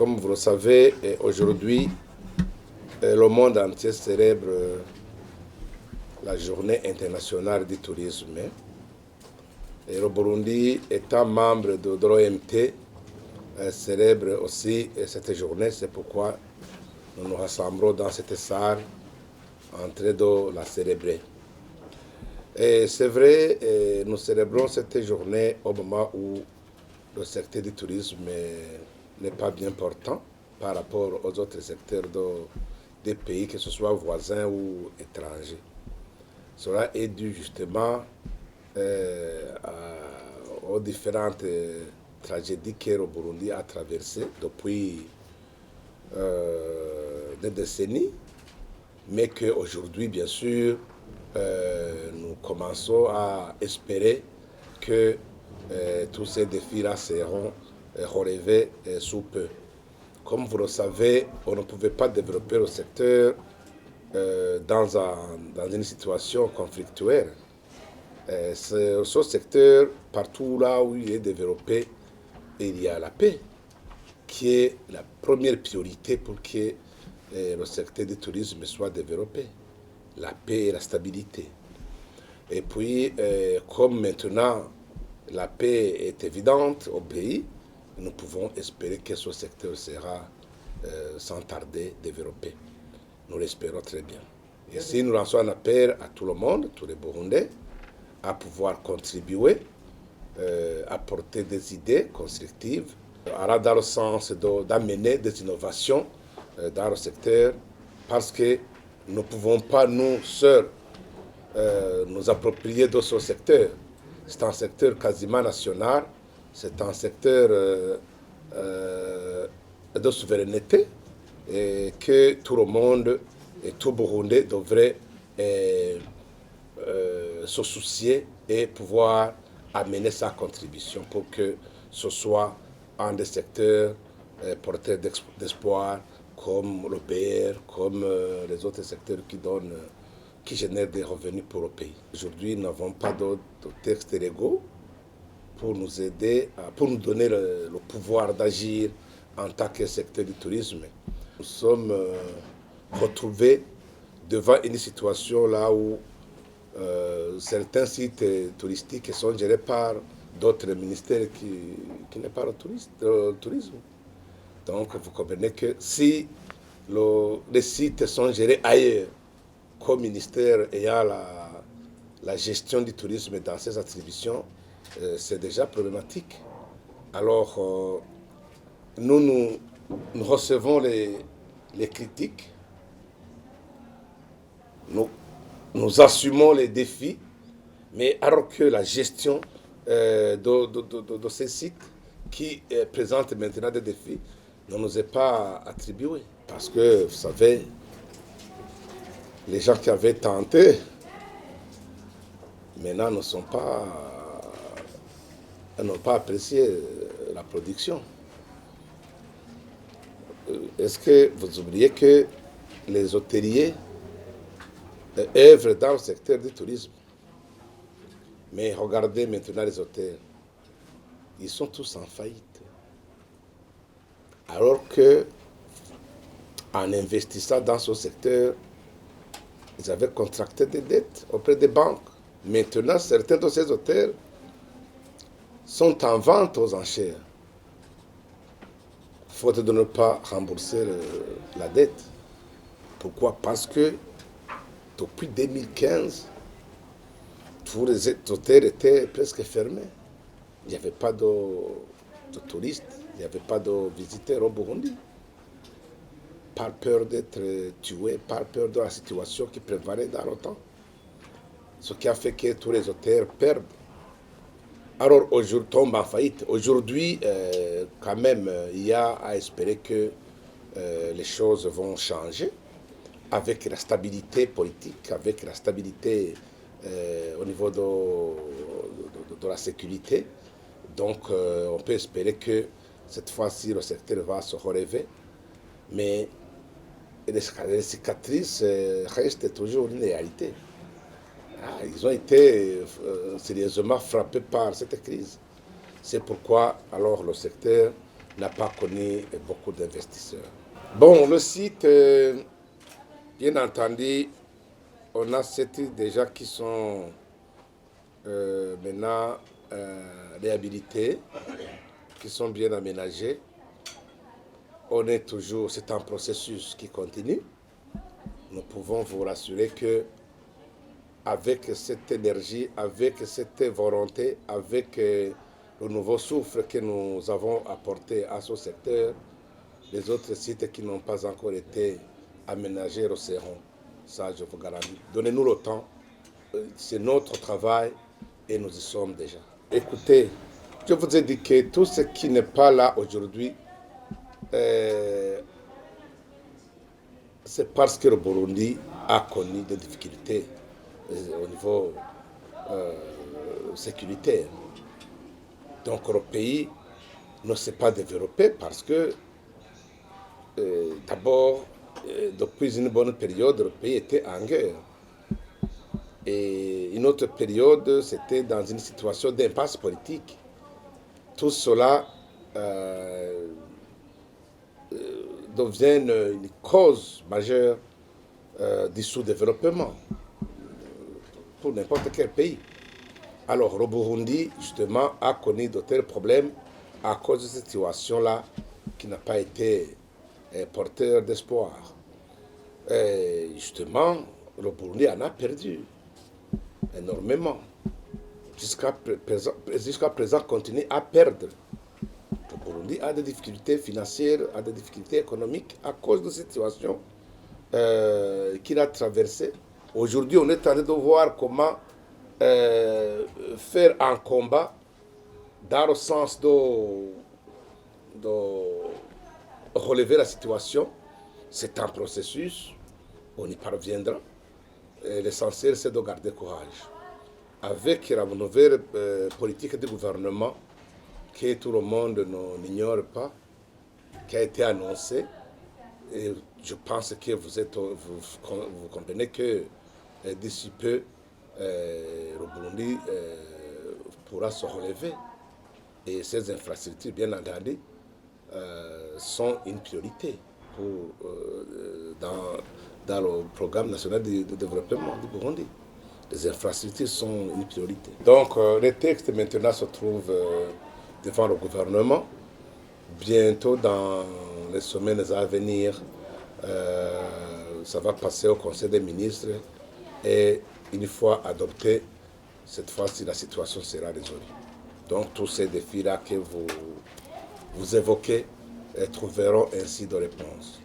Comme vous le savez, aujourd'hui, le monde entier célèbre la journée internationale du tourisme. Et le Burundi, étant membre de l'OMT, célèbre aussi cette journée. C'est pourquoi nous nous rassemblons dans cette salle en train de la célébrer. Et c'est vrai, nous célébrons cette journée au moment où le secteur du tourisme n'est pas bien portant par rapport aux autres secteurs des pays, que ce soit voisins ou étrangers. Cela est dû justement aux différentes tragédies que le Burundi a traversées depuis des décennies, mais qu'aujourd'hui, bien sûr, nous commençons à espérer que tous ces défis-là seront relevés sous peu. Comme vous le savez, on ne pouvait pas développer le secteur dans une situation conflictuelle. Ce secteur, partout là où il est développé, il y a la paix, qui est la première priorité pour que le secteur du tourisme soit développé. La paix et la stabilité. Et puis, comme maintenant la paix est évidente au pays, nous pouvons espérer que ce secteur sera sans tarder développé. Nous l'espérons très bien. Et si nous lançons un appel à tout le monde, tous les Burundais, à pouvoir contribuer, apporter des idées constructives, allant dans le sens d'amener des innovations dans le secteur, parce que nous ne pouvons pas, nous seuls, nous approprier de ce secteur. C'est un secteur quasiment national, c'est un secteur de souveraineté et que tout le monde et tout Burundais devrait se soucier et pouvoir amener sa contribution pour que ce soit un des secteurs porteurs d'espoir, comme le PR, comme les autres secteurs qui génèrent des revenus pour le pays. Aujourd'hui, nous n'avons pas de textes légaux pour nous aider, pour nous donner le pouvoir d'agir en tant que secteur du tourisme. Nous sommes retrouvés devant une situation là où certains sites touristiques sont gérés par d'autres ministères qui n'est pas le tourisme. Donc, vous comprenez que si les sites sont gérés ailleurs, comme ministère ayant la gestion du tourisme dans ses attributions, c'est déjà problématique. Alors, nous recevons les critiques, nous assumons les défis, mais alors que la gestion de ces sites qui présentent maintenant des défis ne nous est pas attribuée. Parce que, vous savez, les gens qui avaient tenté, maintenant n'ont pas apprécié la production. Est-ce que vous oubliez que les hôteliers œuvrent dans le secteur du tourisme? Mais regardez maintenant les hôtels. Ils sont tous en faillite. Alors que, en investissant dans ce secteur, ils avaient contracté des dettes auprès des banques. Maintenant, certains de ces hôtels sont en vente aux enchères, faute de ne pas rembourser la dette. Pourquoi? Parce que depuis 2015, tous les hôtels étaient presque fermés. Il n'y avait pas de touristes, il n'y avait pas de visiteurs au Burundi. Par peur d'être tués, par peur de la situation qui prévalait dans le temps. Ce qui a fait que tous les hôtels perdent. Alors aujourd'hui, tombent en faillite. Aujourd'hui, quand même, il y a à espérer que les choses vont changer avec la stabilité politique, avec la stabilité au niveau de la sécurité. Donc, on peut espérer que cette fois-ci, le secteur va se relever. Mais les cicatrices restent toujours une réalité. Ils ont été sérieusement frappés par cette crise. C'est pourquoi alors le secteur n'a pas connu beaucoup d'investisseurs. Bon, le site, bien entendu, on a 7 îles déjà qui sont maintenant réhabilitées, qui sont bien aménagées. On est toujours, c'est un processus qui continue. Nous pouvons vous rassurer que avec cette énergie, avec cette volonté, avec le nouveau souffle que nous avons apporté à ce secteur, les autres sites qui n'ont pas encore été aménagés le seront. Ça, je vous garantis. Donnez-nous le temps. C'est notre travail et nous y sommes déjà. Écoutez, je vous ai dit que tout ce qui n'est pas là aujourd'hui, c'est parce que le Burundi a connu des difficultés au niveau sécuritaire. Donc le pays ne s'est pas développé parce que d'abord, depuis une bonne période, le pays était en guerre. Et une autre période, c'était dans une situation d'impasse politique. Tout cela devient une cause majeure du sous-développement pour n'importe quel pays. Alors, le Burundi, justement, a connu de tels problèmes à cause de cette situation-là qui n'a pas été porteur d'espoir. Justement, le Burundi en a perdu énormément. Jusqu'à présent, continue à perdre. Le Burundi a des difficultés financières, a des difficultés économiques à cause de cette situation qu'il a traversée. Aujourd'hui, on est en train de voir comment faire un combat dans le sens de relever la situation. C'est un processus, on y parviendra. L'essentiel, c'est de garder courage. Avec la nouvelle politique du gouvernement, que tout le monde n'ignore pas, qui a été annoncée, et je pense que vous comprenez que d'ici peu, le Burundi pourra se relever. Et ces infrastructures, bien entendu, sont une priorité dans le programme national de développement du Burundi. Les infrastructures sont une priorité. Donc, les textes maintenant se trouvent devant le gouvernement. Bientôt, dans les semaines à venir, ça va passer au Conseil des ministres et une fois adopté, cette fois-ci, la situation sera résolue. Donc, tous ces défis-là que vous évoquez trouveront ainsi de réponse.